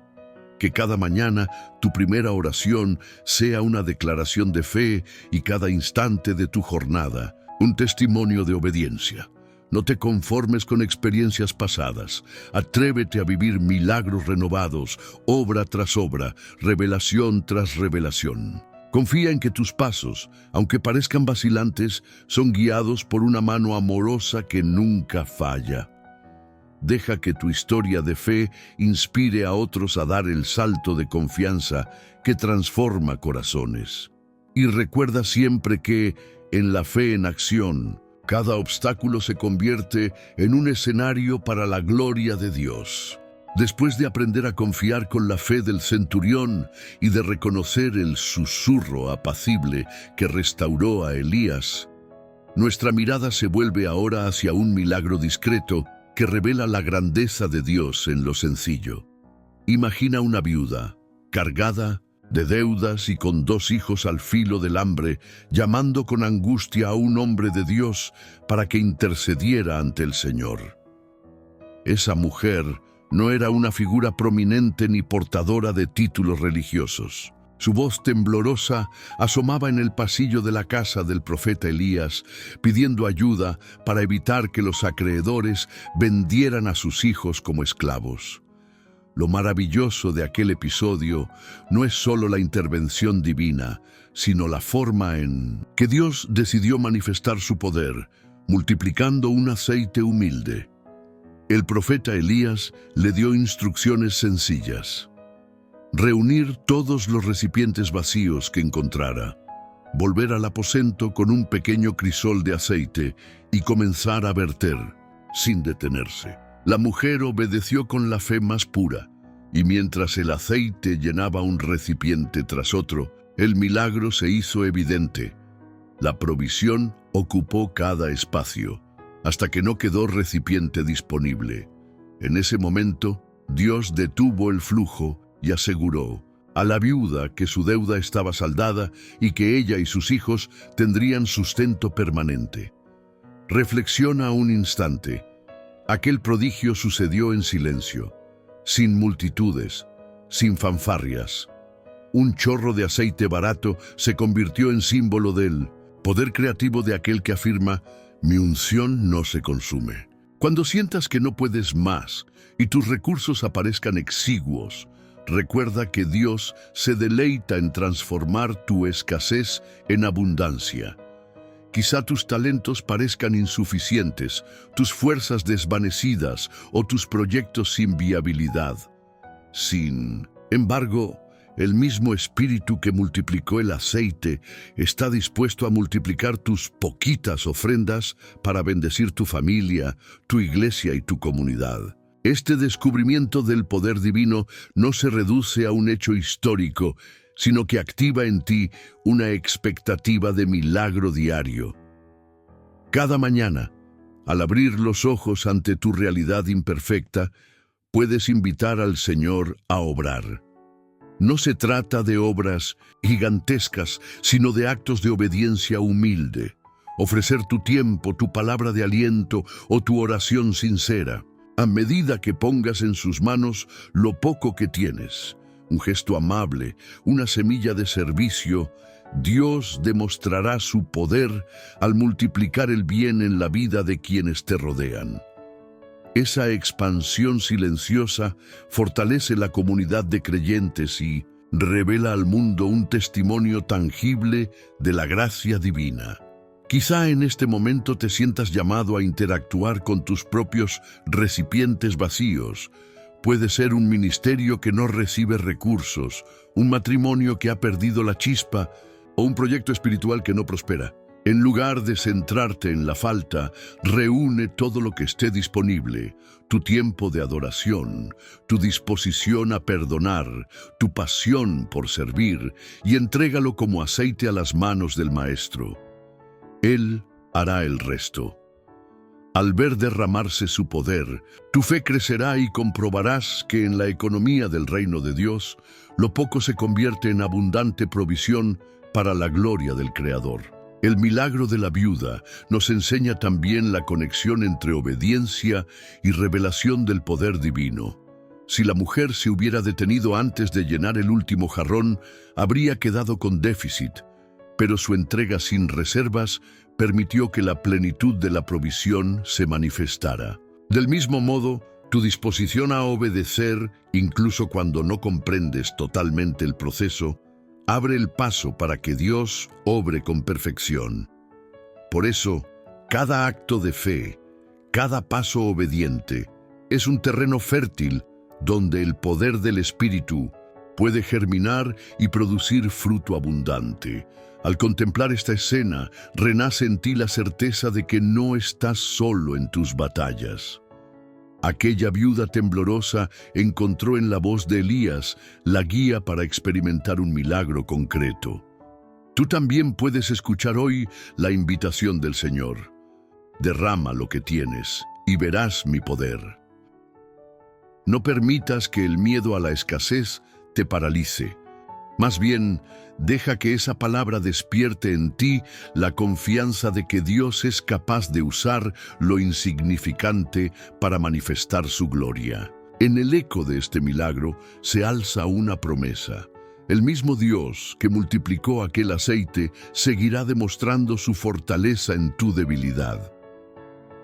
Que cada mañana tu primera oración sea una declaración de fe y cada instante de tu jornada un testimonio de obediencia. No te conformes con experiencias pasadas. Atrévete a vivir milagros renovados, obra tras obra, revelación tras revelación. Confía en que tus pasos, aunque parezcan vacilantes, son guiados por una mano amorosa que nunca falla. Deja que tu historia de fe inspire a otros a dar el salto de confianza que transforma corazones. Y recuerda siempre que, en la fe en acción, cada obstáculo se convierte en un escenario para la gloria de Dios. Después de aprender a confiar con la fe del centurión y de reconocer el susurro apacible que restauró a Elías, nuestra mirada se vuelve ahora hacia un milagro discreto que revela la grandeza de Dios en lo sencillo. Imagina una viuda, cargada de deudas y con 2 hijos al filo del hambre, llamando con angustia a un hombre de Dios para que intercediera ante el Señor. Esa mujer no era una figura prominente ni portadora de títulos religiosos. Su voz temblorosa asomaba en el pasillo de la casa del profeta Elías, pidiendo ayuda para evitar que los acreedores vendieran a sus hijos como esclavos. Lo maravilloso de aquel episodio no es solo la intervención divina, sino la forma en que Dios decidió manifestar su poder, multiplicando un aceite humilde. El profeta Elías le dio instrucciones sencillas: reunir todos los recipientes vacíos que encontrara, volver al aposento con un pequeño crisol de aceite y comenzar a verter, sin detenerse. La mujer obedeció con la fe más pura, y mientras el aceite llenaba un recipiente tras otro, el milagro se hizo evidente. La provisión ocupó cada espacio, hasta que no quedó recipiente disponible. En ese momento, Dios detuvo el flujo y aseguró a la viuda que su deuda estaba saldada y que ella y sus hijos tendrían sustento permanente. Reflexiona un instante. Aquel prodigio sucedió en silencio, sin multitudes, sin fanfarrias. Un chorro de aceite barato se convirtió en símbolo del poder creativo de aquel que afirma: mi unción no se consume. Cuando sientas que no puedes más y tus recursos aparezcan exiguos, recuerda que Dios se deleita en transformar tu escasez en abundancia. Quizá tus talentos parezcan insuficientes, tus fuerzas desvanecidas o tus proyectos sin viabilidad. Sin embargo, el mismo Espíritu que multiplicó el aceite está dispuesto a multiplicar tus poquitas ofrendas para bendecir tu familia, tu iglesia y tu comunidad. Este descubrimiento del poder divino no se reduce a un hecho histórico, sino que activa en ti una expectativa de milagro diario. Cada mañana, al abrir los ojos ante tu realidad imperfecta, puedes invitar al Señor a obrar. No se trata de obras gigantescas, sino de actos de obediencia humilde. Ofrecer tu tiempo, tu palabra de aliento o tu oración sincera. A medida que pongas en sus manos lo poco que tienes, un gesto amable, una semilla de servicio, Dios demostrará su poder al multiplicar el bien en la vida de quienes te rodean. Esa expansión silenciosa fortalece la comunidad de creyentes y revela al mundo un testimonio tangible de la gracia divina. Quizá en este momento te sientas llamado a interactuar con tus propios recipientes vacíos. Puede ser un ministerio que no recibe recursos, un matrimonio que ha perdido la chispa o un proyecto espiritual que no prospera. En lugar de centrarte en la falta, reúne todo lo que esté disponible: tu tiempo de adoración, tu disposición a perdonar, tu pasión por servir, y entrégalo como aceite a las manos del Maestro. Él hará el resto. Al ver derramarse su poder, tu fe crecerá y comprobarás que en la economía del reino de Dios, lo poco se convierte en abundante provisión para la gloria del Creador. El milagro de la viuda nos enseña también la conexión entre obediencia y revelación del poder divino. Si la mujer se hubiera detenido antes de llenar el último jarrón, habría quedado con déficit, pero su entrega sin reservas permitió que la plenitud de la provisión se manifestara. Del mismo modo, tu disposición a obedecer, incluso cuando no comprendes totalmente el proceso, abre el paso para que Dios obre con perfección. Por eso, cada acto de fe, cada paso obediente, es un terreno fértil donde el poder del Espíritu puede germinar y producir fruto abundante. Al contemplar esta escena, renace en ti la certeza de que no estás solo en tus batallas. Aquella viuda temblorosa encontró en la voz de Elías la guía para experimentar un milagro concreto. Tú también puedes escuchar hoy la invitación del Señor. Derrama lo que tienes y verás mi poder. No permitas que el miedo a la escasez te paralice. Más bien, deja que esa palabra despierte en ti la confianza de que Dios es capaz de usar lo insignificante para manifestar su gloria. En el eco de este milagro se alza una promesa. El mismo Dios que multiplicó aquel aceite seguirá demostrando su fortaleza en tu debilidad.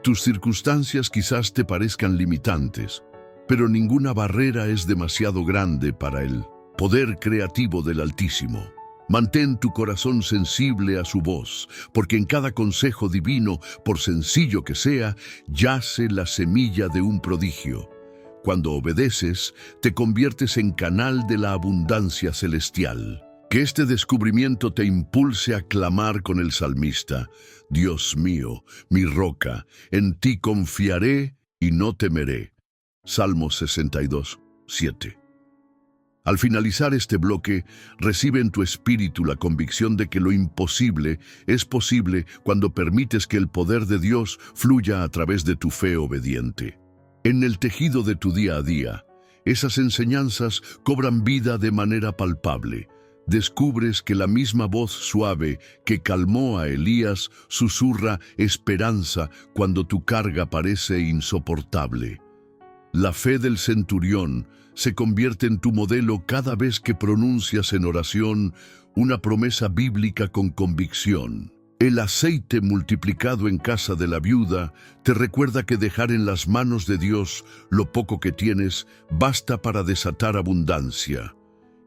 Tus circunstancias quizás te parezcan limitantes, pero ninguna barrera es demasiado grande para el poder creativo del Altísimo. Mantén tu corazón sensible a su voz, porque en cada consejo divino, por sencillo que sea, yace la semilla de un prodigio. Cuando obedeces, te conviertes en canal de la abundancia celestial. Que este descubrimiento te impulse a clamar con el salmista: Dios mío, mi roca, en ti confiaré y no temeré. Salmo 62, 7. Al finalizar este bloque, recibe en tu espíritu la convicción de que lo imposible es posible cuando permites que el poder de Dios fluya a través de tu fe obediente. En el tejido de tu día a día, esas enseñanzas cobran vida de manera palpable. Descubres que la misma voz suave que calmó a Elías susurra esperanza cuando tu carga parece insoportable. La fe del centurión se convierte en tu modelo cada vez que pronuncias en oración una promesa bíblica con convicción. El aceite multiplicado en casa de la viuda te recuerda que dejar en las manos de Dios lo poco que tienes basta para desatar abundancia.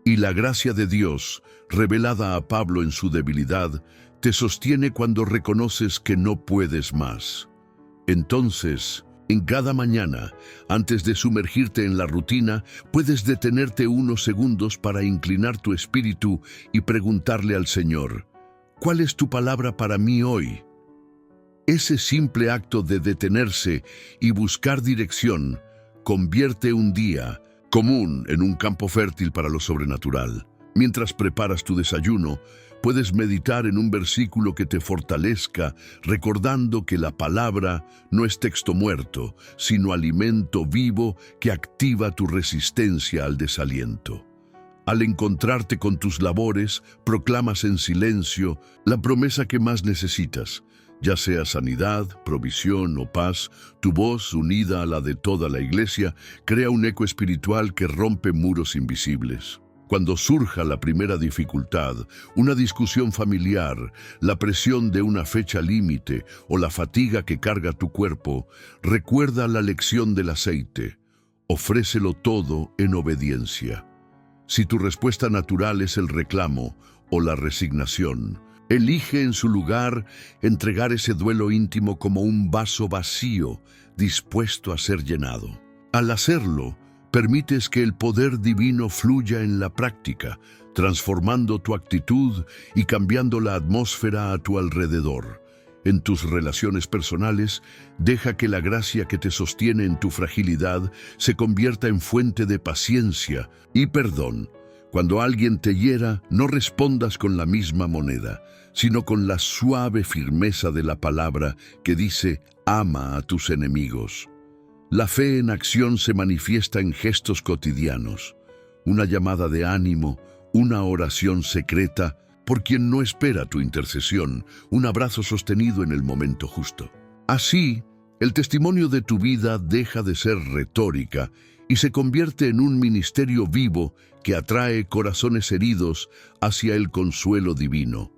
Y la gracia de Dios, revelada a Pablo en su debilidad, te sostiene cuando reconoces que no puedes más. Entonces, en cada mañana, antes de sumergirte en la rutina, puedes detenerte unos segundos para inclinar tu espíritu y preguntarle al Señor: ¿cuál es tu palabra para mí hoy? Ese simple acto de detenerse y buscar dirección convierte un día común en un campo fértil para lo sobrenatural. Mientras preparas tu desayuno, puedes meditar en un versículo que te fortalezca, recordando que la palabra no es texto muerto, sino alimento vivo que activa tu resistencia al desaliento. Al encontrarte con tus labores, proclamas en silencio la promesa que más necesitas, ya sea sanidad, provisión o paz. Tu voz, unida a la de toda la iglesia, crea un eco espiritual que rompe muros invisibles. Cuando surja la primera dificultad, una discusión familiar, la presión de una fecha límite o la fatiga que carga tu cuerpo, recuerda la lección del aceite: ofrécelo todo en obediencia. Si tu respuesta natural es el reclamo o la resignación, elige en su lugar entregar ese duelo íntimo como un vaso vacío, dispuesto a ser llenado. Al hacerlo, permites que el poder divino fluya en la práctica, transformando tu actitud y cambiando la atmósfera a tu alrededor. En tus relaciones personales, deja que la gracia que te sostiene en tu fragilidad se convierta en fuente de paciencia y perdón. Cuando alguien te hiera, no respondas con la misma moneda, sino con la suave firmeza de la palabra que dice: ama a tus enemigos. La fe en acción se manifiesta en gestos cotidianos: una llamada de ánimo, una oración secreta por quien no espera tu intercesión, un abrazo sostenido en el momento justo. Así, el testimonio de tu vida deja de ser retórica y se convierte en un ministerio vivo que atrae corazones heridos hacia el consuelo divino.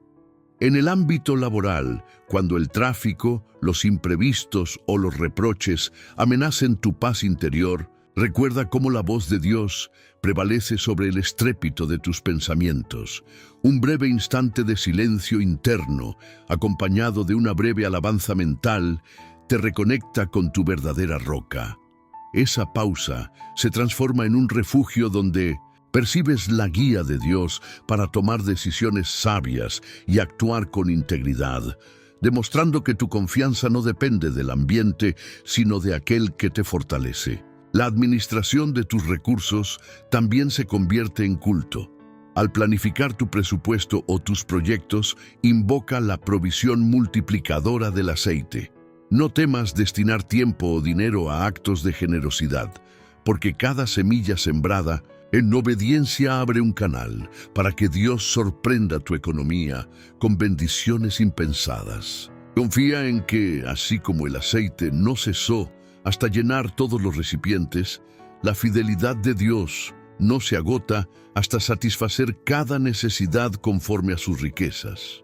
En el ámbito laboral, cuando el tráfico, los imprevistos o los reproches amenacen tu paz interior, recuerda cómo la voz de Dios prevalece sobre el estrépito de tus pensamientos. Un breve instante de silencio interno, acompañado de una breve alabanza mental, te reconecta con tu verdadera roca. Esa pausa se transforma en un refugio donde percibes la guía de Dios para tomar decisiones sabias y actuar con integridad, demostrando que tu confianza no depende del ambiente, sino de aquel que te fortalece. La administración de tus recursos también se convierte en culto. Al planificar tu presupuesto o tus proyectos, invoca la provisión multiplicadora del aceite. No temas destinar tiempo o dinero a actos de generosidad, porque cada semilla sembrada en obediencia abre un canal para que Dios sorprenda tu economía con bendiciones impensadas. Confía en que, así como el aceite no cesó hasta llenar todos los recipientes, la fidelidad de Dios no se agota hasta satisfacer cada necesidad conforme a sus riquezas.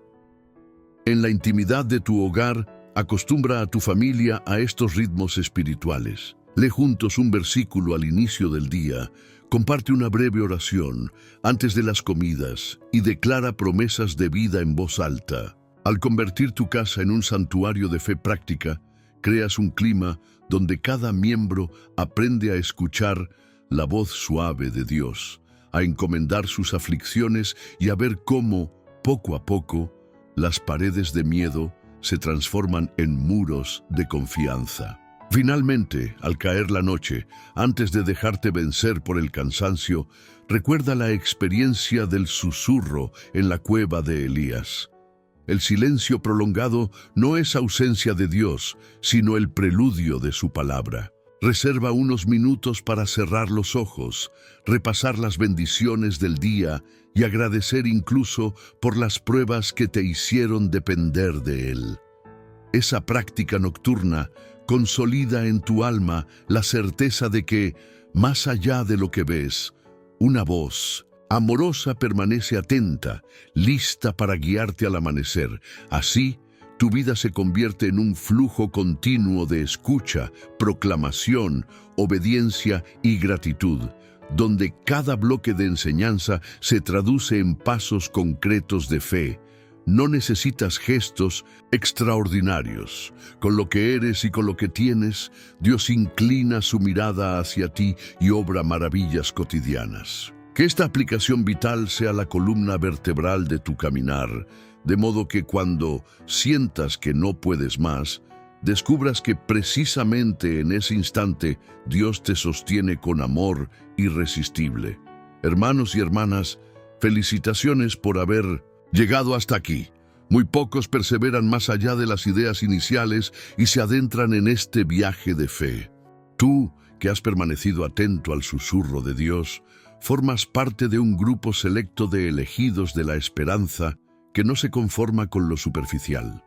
En la intimidad de tu hogar, acostumbra a tu familia a estos ritmos espirituales. Lee juntos un versículo al inicio del día, comparte una breve oración antes de las comidas y declara promesas de vida en voz alta. Al convertir tu casa en un santuario de fe práctica, creas un clima donde cada miembro aprende a escuchar la voz suave de Dios, a encomendar sus aflicciones y a ver cómo, poco a poco, las paredes de miedo se transforman en muros de confianza. Finalmente, al caer la noche, antes de dejarte vencer por el cansancio, recuerda la experiencia del susurro en la cueva de Elías. El silencio prolongado no es ausencia de Dios, sino el preludio de su palabra. Reserva unos minutos para cerrar los ojos, repasar las bendiciones del día y agradecer incluso por las pruebas que te hicieron depender de Él. Esa práctica nocturna consolida en tu alma la certeza de que, más allá de lo que ves, una voz amorosa permanece atenta, lista para guiarte al amanecer. Así, tu vida se convierte en un flujo continuo de escucha, proclamación, obediencia y gratitud, donde cada bloque de enseñanza se traduce en pasos concretos de fe. No necesitas gestos extraordinarios. Con lo que eres y con lo que tienes, Dios inclina su mirada hacia ti y obra maravillas cotidianas. Que esta aplicación vital sea la columna vertebral de tu caminar, de modo que cuando sientas que no puedes más, descubras que precisamente en ese instante Dios te sostiene con amor irresistible. Hermanos y hermanas, felicitaciones por haber llegado hasta aquí. Muy pocos perseveran más allá de las ideas iniciales y se adentran en este viaje de fe. Tú, que has permanecido atento al susurro de Dios, formas parte de un grupo selecto de elegidos de la esperanza que no se conforma con lo superficial.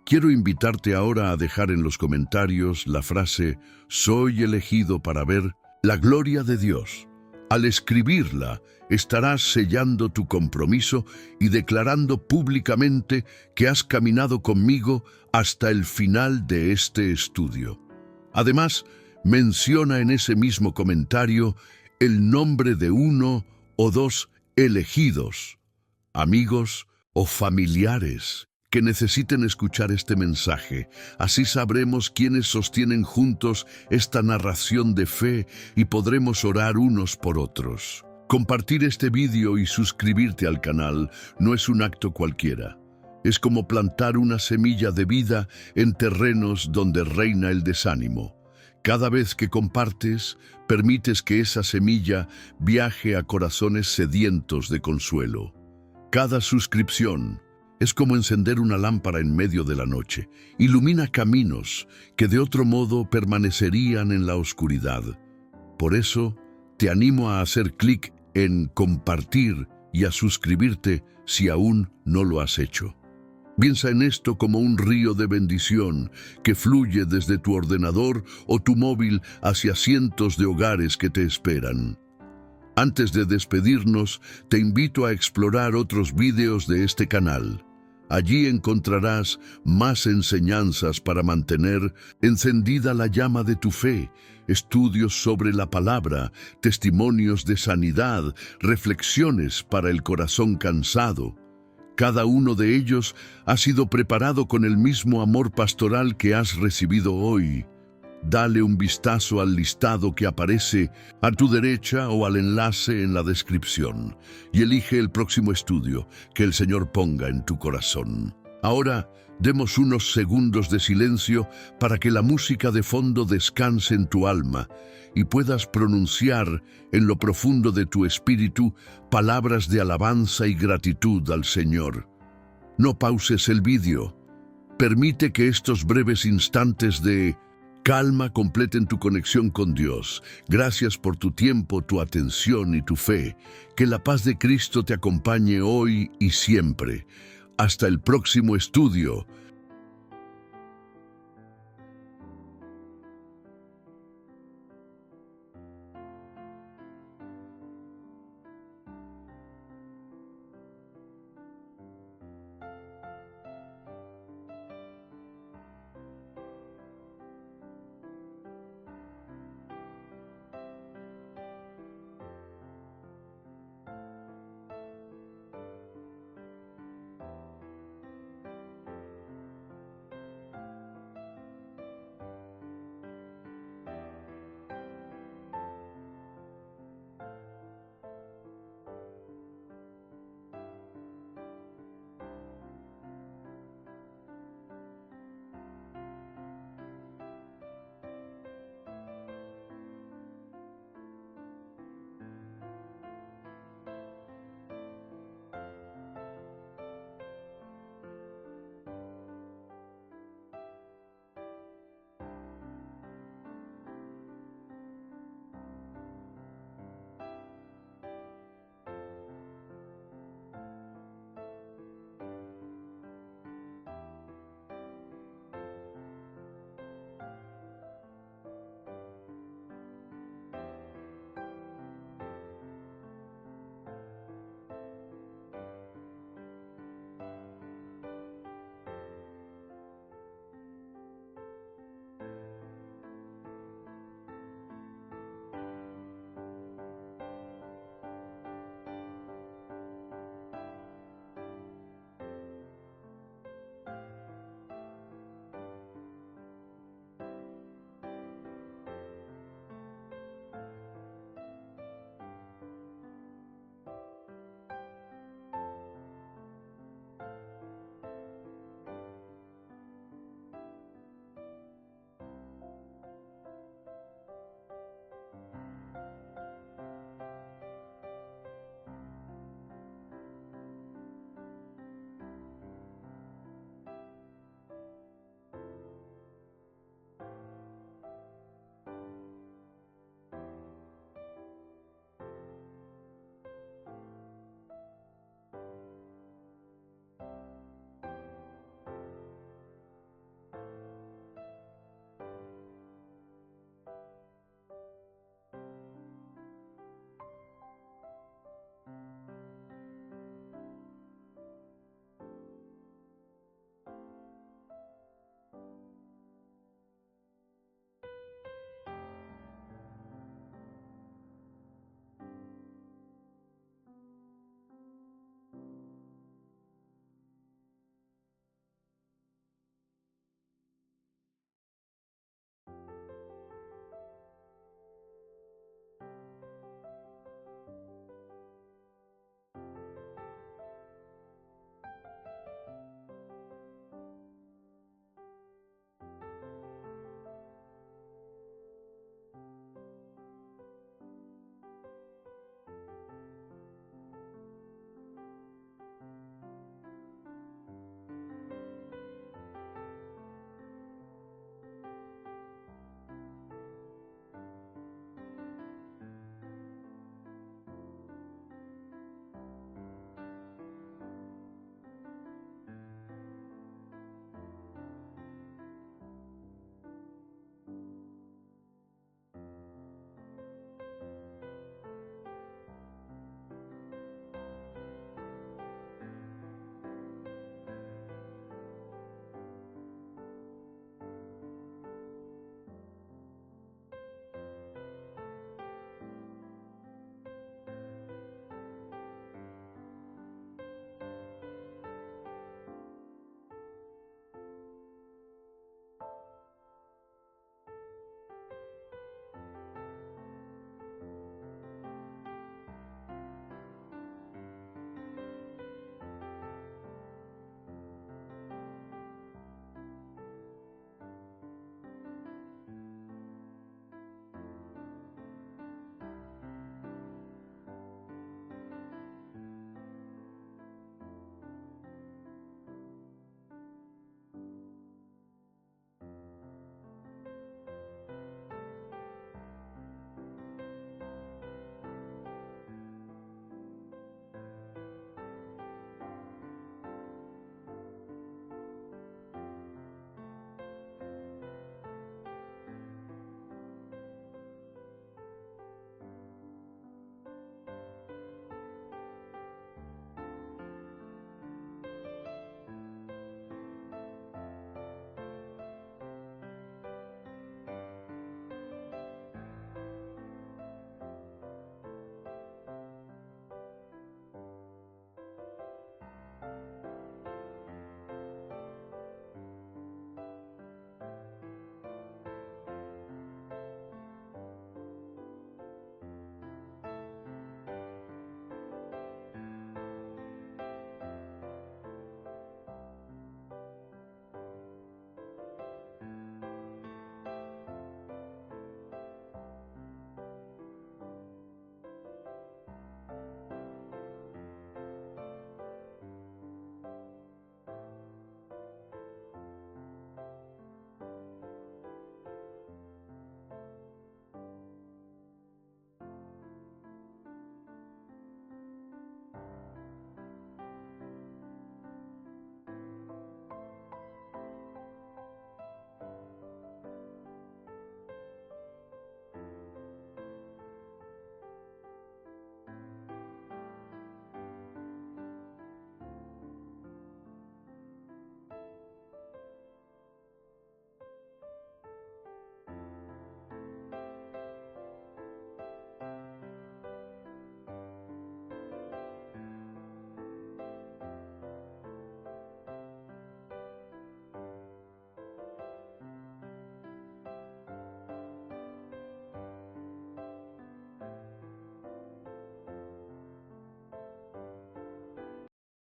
Quiero invitarte ahora a dejar en los comentarios la frase «Soy elegido para ver la gloria de Dios». Al escribirla, estarás sellando tu compromiso y declarando públicamente que has caminado conmigo hasta el final de este estudio. Además, menciona en ese mismo comentario el nombre de uno o dos elegidos, amigos o familiares que necesiten escuchar este mensaje. Así sabremos quiénes sostienen juntos esta narración de fe y podremos orar unos por otros. Compartir este vídeo y suscribirte al canal no es un acto cualquiera. Es como plantar una semilla de vida en terrenos donde reina el desánimo. Cada vez que compartes, permites que esa semilla viaje a corazones sedientos de consuelo. Cada suscripción es como encender una lámpara en medio de la noche. Ilumina caminos que de otro modo permanecerían en la oscuridad. Por eso, te animo a hacer clic en compartir y a suscribirte si aún no lo has hecho. Piensa en esto como un río de bendición que fluye desde tu ordenador o tu móvil hacia cientos de hogares que te esperan. Antes de despedirnos, te invito a explorar otros vídeos de este canal. Allí encontrarás más enseñanzas para mantener encendida la llama de tu fe, estudios sobre la palabra, testimonios de sanidad, reflexiones para el corazón cansado. Cada uno de ellos ha sido preparado con el mismo amor pastoral que has recibido hoy. Dale un vistazo al listado que aparece a tu derecha o al enlace en la descripción y elige el próximo estudio que el Señor ponga en tu corazón. Ahora, demos unos segundos de silencio para que la música de fondo descanse en tu alma y puedas pronunciar en lo profundo de tu espíritu palabras de alabanza y gratitud al Señor. No pauses el vídeo. Permite que estos breves instantes de calma completen tu conexión con Dios. Gracias por tu tiempo, tu atención y tu fe. Que la paz de Cristo te acompañe hoy y siempre. Hasta el próximo estudio.